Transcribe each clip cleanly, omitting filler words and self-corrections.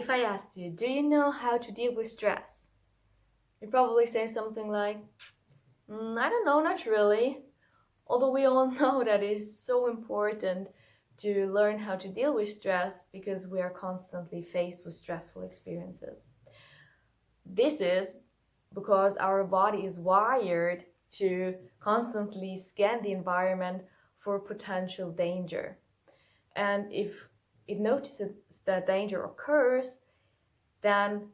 if I asked you, do you know how to deal with stress? You'd probably say something like, I don't know, not really. Although we all know that it is so important to learn how to deal with stress because we are constantly faced with stressful experiences. This is because our body is wired to constantly scan the environment for potential danger. And if it notices that danger occurs, then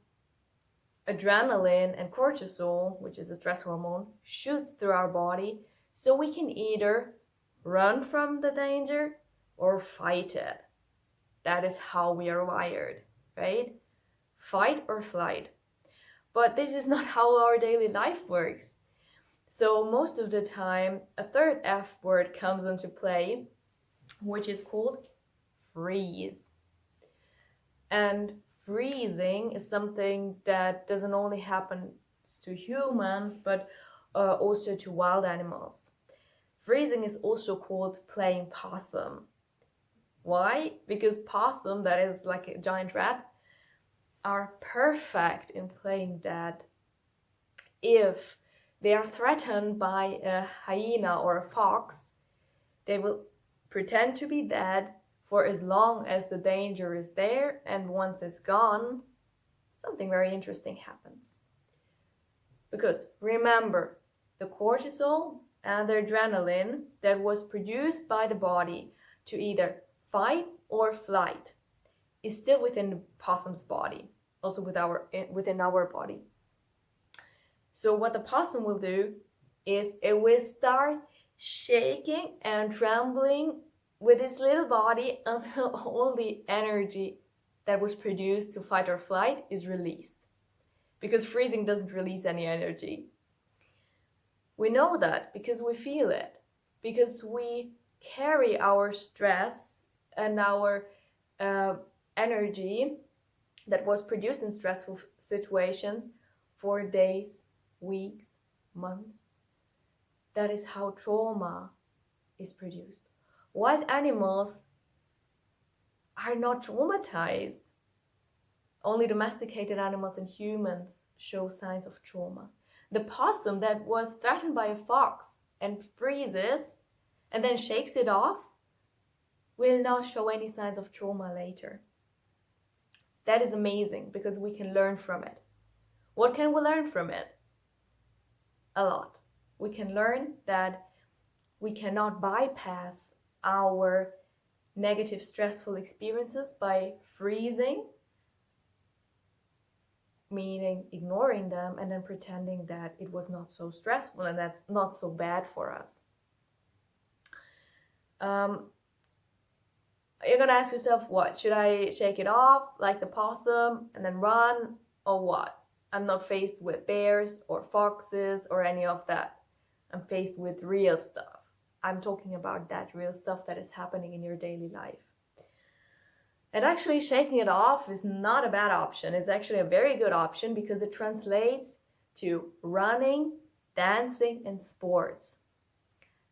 adrenaline and cortisol, which is a stress hormone, shoots through our body so we can either run from the danger or fight it. That is how we are wired, right? Fight or flight. But this is not how our daily life works. So most of the time, a third F word comes into play, which is called freeze. And freezing is something that doesn't only happen to humans, but also to wild animals. Freezing is also called playing possum. Why? Because possum, that is like a giant rat, are perfect in playing dead. If they are threatened by a hyena or a fox, they will pretend to be dead for as long as the danger is there, and once it's gone, something very interesting happens. Because remember, the cortisol and the adrenaline that was produced by the body to either fight or flight is still within the possum's body, also within our body. So what the possum will do is it will start shaking and trembling with its little body until all the energy that was produced to fight or flight is released. Because freezing doesn't release any energy. We know that because we feel it, because we carry our stress and our energy that was produced in stressful situations for days, weeks, months. That is how trauma is produced. Wild animals are not traumatized. Only domesticated animals and humans show signs of trauma. The possum that was threatened by a fox and freezes and then shakes it off will not show any signs of trauma later. That is amazing because we can learn from it. What can we learn from it? A lot. We can learn that we cannot bypass our negative stressful experiences by freezing, meaning ignoring them and then pretending that it was not so stressful and that's not so bad for us. You're gonna ask yourself, what? Should I shake it off like the possum and then run, or what? I'm not faced with bears or foxes or any of that. I'm faced with real stuff. I'm talking about that real stuff that is happening in your daily life. And actually shaking it off is not a bad option. It's actually a very good option because it translates to running, dancing, and sports.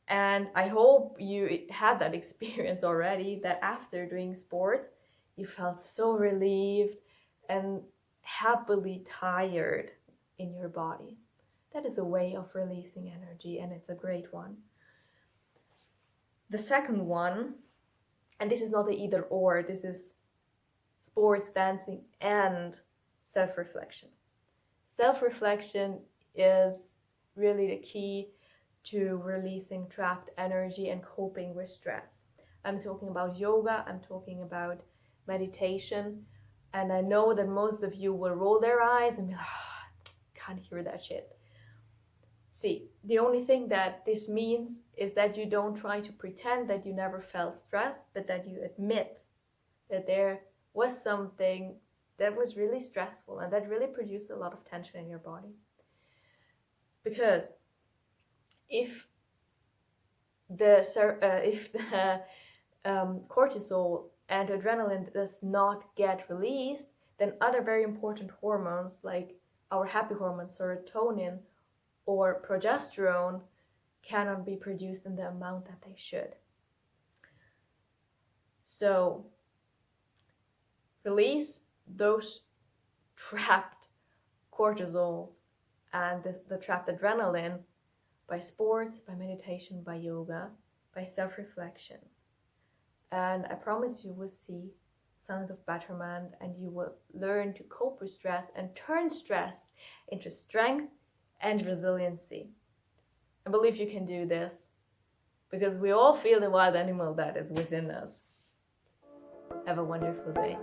And I hope you had that experience already, that after doing sports, you felt so relieved and happily tired in your body. That is a way of releasing energy, and it's a great one. The second one, and this is not the either or, this is sports, dancing, and self-reflection. Self-reflection is really the key to releasing trapped energy and coping with stress. I'm talking about yoga, I'm talking about meditation, and I know that most of you will roll their eyes and be like, can't hear that shit. See, the only thing that this means is that you don't try to pretend that you never felt stress, but that you admit that there was something that was really stressful and that really produced a lot of tension in your body. Because if the cortisol and adrenaline does not get released, then other very important hormones like our happy hormone serotonin or progesterone cannot be produced in the amount that they should. So release those trapped cortisols and the trapped adrenaline by sports, by meditation, by yoga, by self-reflection. And I promise you will see signs of betterment, and you will learn to cope with stress and turn stress into strength and resiliency. I believe you can do this because we all feel the wild animal that is within us. Have a wonderful day.